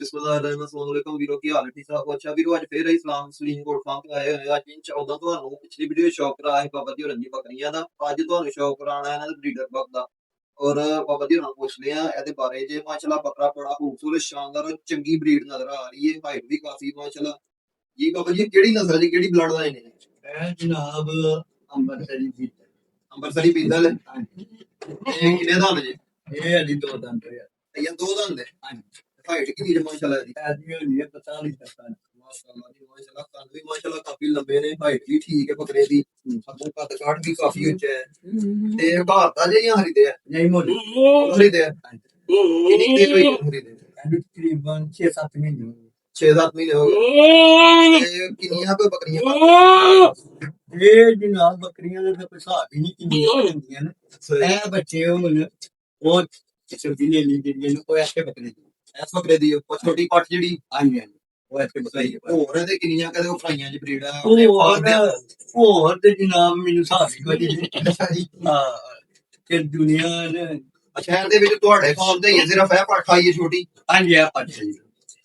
ਬਿਸਮਿਲ੍ਲਾਹਿਰਰਹਿਮਾਨਿਰਰਹੀਮ ਵੀਰੋ ਕੀ ਹਾਲ ਹੈ ਠੀਕ ਠਾਕ ਅੱਛਾ ਵੀਰੋ ਅੱਜ ਫੇਰ ਇਸਲਾਮ ਸਲੀਮ ਕੋਟ ਫਾਰਮ ਤੇ ਆਏ ਹੋਏ ਆ। ਅੱਜ 14 ਤੁਹਾਨੂੰ ਪਿਛਲੀ ਵੀਡੀਓ ਸ਼ੌਕ ਕਰਾਇਆ ਬਾਬਾ ਜੀ ਹੋਰਾਂ ਦੀ ਬੱਕਰੀਆਂ ਦਾ। ਅੱਜ ਤੁਹਾਨੂੰ ਸ਼ੌਕ ਕਰਾਉਣਾ ਇਹਨਾਂ ਦੇ ਬਰੀਡਰ ਬਕ ਦਾ ਔਰ ਬਾਬਾ ਜੀ ਹੋਰਾਂ ਨੂੰ ਪੁੱਛ ਲਿਆ ਇਹਦੇ ਬਾਰੇ। ਜੇ ਮਾਸ਼ਾਅੱਲਾ ਬੱਕਰਾ ਬੜਾ ਖੂਬਸੂਰਤ ਸ਼ਾਨਦਾਰ ਚੰਗੀ ਬਰੀਡ ਨਜ਼ਰ ਆ ਰਹੀ ਹੈ, ਹਾਈਟ ਵੀ ਕਾਫੀ ਮਾਸ਼ਾਅੱਲਾ ਜੀ। ਬਾਬਾ ਜੀ ਕਿਹੜੀ ਨਸਲ ਦੀ ਕਿਹੜੀ ਬਲੱਡ ਲਾਈਨ ਹੈ? ਇਹ ਜਨਾਬ ਅੰਮ੍ਰਿਤਸਰੀ ਬੀਟ ਅੰਬਰਸਰੀ ਪੀਤਲ ਹੈ। ਹਾਂਜੀ ਇਹ ਕਿੰਨੇ ਦਾ ਜੀ? ਇਹ ਅਲੀ ਦੋ ਦੰਦ ਆ ਇਹ ਦੋ ਦੰਦ ਹੈ। ਹਾਂਜੀ ਹਾਈਟ ਕਿੰਨੀ ਹੈ ਮਾਸ਼ਾਅੱਲਾ ਦੀ? ਐਦੀ ਹੋਣੀ ਹੈ 45 ਤੱਕ ਮਾਸ਼ਾਅੱਲਾ ਜੀ ਮਾਸ਼ਾਅੱਲਾ ਕੰਨ ਵੀ ਮਾਸ਼ਾਅੱਲਾ ਕਾਫੀ ਲੰਬੇ ਨੇ, ਹਾਈਟ ਵੀ ਠੀਕ ਹੈ ਬੱਕਰੇ ਦੀ, ਅੱਗੋਂ ਕੱਦ ਕਾਠ ਵੀ ਕਾਫੀ ਉੱਚਾ ਹੈ। ਤੇ ਭਾਰਤਾ ਜੇ ਜਾਂ ਹਰੀ ਦੇ ਆ? ਨਹੀਂ ਮੋੜੀ ਹਰੀ ਦੇ ਆ। ਕਿੰਨੀ ਦੇਰ ਹੋਈ ਹਰੀ ਦੇ? ਇਹਨੂੰ ਤਕਰੀਬਨ 6-7 ਮਹੀਨੇ ਹੋ 6-7 ਮਹੀਨੇ ਹੋ ਗਏ। ਤੇ ਕਿੰਨੀਆਂ ਕੋਈ ਬੱਕਰੀਆਂ? ਇਹ ਜਨਾਬ ਬੱਕਰੀਆਂ ਦੇ ਤਾਂ ਕੋਈ ਹਿਸਾਬ ਹੀ ਨਹੀਂ ਕਿੰਨੀਆਂ ਹੁੰਦੀਆਂ ਨੇ। ਇਹ ਬੱਚੇ ਹੁਣ ਉਹ ਸਬਜ਼ੀ ਲਈ ਜਿਹੜੀਆਂ ਨੇ ਉਹ ਐਸੇ ਬੱਕਰੇ ਦੀ ਇਸ ਬੱਕਰੇ ਦੀ ਉਹ ਛੋਟੀ ਪੱਟ ਜਿਹੜੀ ਹਾਂਜੀ ਹਾਂਜੀ ਉਹ ਐਸੇ ਬੱਕਰੇ ਦੀ ਹੋਰ ਇਹਦੇ ਕਿੰਨੀਆਂ ਕਦੇ ਉਹ ਫਰਾਈਆਂ ਚ ਬਰੀਡ ਆ? ਹੋਰ ਤੇ ਜਨਾਬ ਮੈਨੂੰ ਹਿਸਾਬ ਹੀ ਕੋਈ ਨਹੀਂ। ਅੱਛਾ ਜੀ। ਹਾਂ ਕਿ ਦੁਨੀਆ ਨੇ ਅੱਛਾ ਇਹਦੇ ਵਿੱਚ ਤੁਹਾਡੇ ਫਾਰਮ ਤੇ ਹੀ ਹੈ ਸਿਰਫ ਇਹ ਪੱਠ ਆਈ ਹੈ ਛੋਟੀ? ਹਾਂਜੀ ਆ ਪੱਟ ਜੀ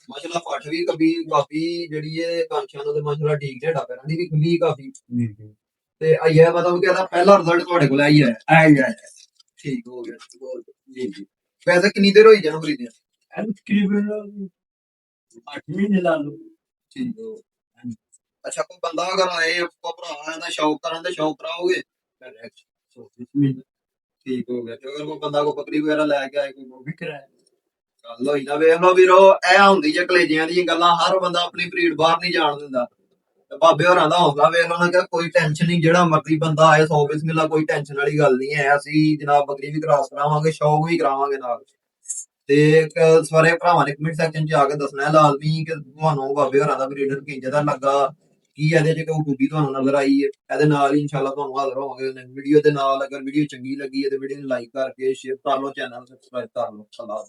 ਮਾਸ਼ਾਅੱਲਾ ਪੱਠ ਵੀ ਕਾਫੀ ਜਿਹੜੀ ਹੈ ਕਾਂਸ਼ਾਂ ਦਾ ਤੇ ਮਾਸ਼ਾਅੱਲਾ ਠੀਕ ਢੇਡਾ ਪੈਰਾਂ ਦੀ ਵੀ ਖੁੱਲੀ ਕਾਫੀ। ਤੇ ਆਇਆ ਮਤਲਬ ਕਿ ਇਹਦਾ ਪਹਿਲਾ ਰਿਜ਼ਲਟ ਤੁਹਾਡੇ ਕੋਲ ਆਈ ਹੈ? ਆਈ ਆ ਠੀਕ ਹੋ ਗਿਆ ਜੀ ਜੀ। ਵੈਸੇ ਕਿੰਨੀ ਦੇਰ ਹੋਈ ਜਾਨੂੰ ਖਰੀਦਿਆ? ਤਕਰੀਬਨ 8 ਮਹੀਨੇ ਲਾ ਲਓ। ਠੀਕ ਹੋ। ਅੱਛਾ ਕੋਈ ਬੰਦਾ ਅਗਰ ਆਏ ਕੋ ਭਰਾ ਇਹਦਾ ਸ਼ੌਕ ਕਰਨ ਦੇ ਸ਼ੌਕ ਕਰਾਓਗੇ? ਠੀਕ ਹੋ ਗਿਆ। ਤੇ ਅਗਰ ਕੋਈ ਬੰਦਾ ਕੋ ਬੱਕਰੀ ਵਗੈਰਾ ਲੈ ਕੇ ਆਏ ਕੋਈ ਉਹ ਵੀ ਕਿਰਾਇਆ ਗੱਲ ਹੋਈ ਨਾ। ਵੇਖ ਲਓ ਵੀਰੋ ਇਹ ਹੁੰਦੀ ਜੇ ਕਲੇਜਿਆਂ ਦੀਆਂ ਗੱਲਾਂ, ਹਰ ਬੰਦਾ ਆਪਣੀ ਬਰੀਡ ਬਾਹਰ ਨਹੀਂ ਜਾਣ ਦਿੰਦਾ। ਤੇ ਬਾਬੇ ਹੋਰਾਂ ਦਾ ਹੌਸਲਾ ਵੇਖ ਲਓ ਨਾ ਕਿ ਕੋਈ ਟੈਨਸ਼ਨ ਨਹੀਂ, ਜਿਹੜਾ ਮਰਜ਼ੀ ਬੰਦਾ ਆਏ 100 ਬਿਸਮਿਲ੍ਲਾ, ਕੋਈ ਟੈਨਸ਼ਨ ਵਾਲੀ ਗੱਲ ਨਹੀਂ ਹੈ। ਅਸੀਂ ਜਨਾਬ ਬੱਕਰੀ ਵੀ ਕਰਾਸ ਕਰਾਵਾਂਗੇ, ਸ਼ੌਕ ਵੀ ਕਰਾਵਾਂਗੇ ਨਾਲ। ਤੇ ਸਾਰੇ ਭਰਾਵਾਂ ਨੇ ਕਮੈਂਟ ਸੈਕਸ਼ਨ 'ਚ ਆ ਕੇ ਦੱਸਣਾ ਲਾਜ਼ਮੀ ਕਿ ਤੁਹਾਨੂੰ ਬਾਬੇ ਹੋਰਾਂ ਦਾ ਬਰੀਡਰ ਕਿੰਜ ਦਾ ਲੱਗਾ, ਕੀ ਇਹਦੇ 'ਚ ਕੋਈ ਖੂਬੀ ਤੁਹਾਨੂੰ ਨਜ਼ਰ ਆਈ ਹੈ। ਇਹਦੇ ਨਾਲ ਹੀ ਇਨਸ਼ਾਅੱਲਾ ਤੁਹਾਨੂੰ ਹਾਜ਼ਰ ਹੋਵਾਂਗੇ ਵੀਡੀਓ ਦੇ ਨਾਲ। ਅਗਰ ਵੀਡੀਓ ਚੰਗੀ ਲੱਗੀ ਹੈ ਤੇ ਵੀਡੀਓ ਨੂੰ ਲਾਈਕ ਕਰਕੇ ਸ਼ੇਅਰ ਕਰ ਲਓ, ਚੈਨਲ ਨੂੰ ਸਬਸਕ੍ਰਾਈਬ ਕਰ ਲਓ।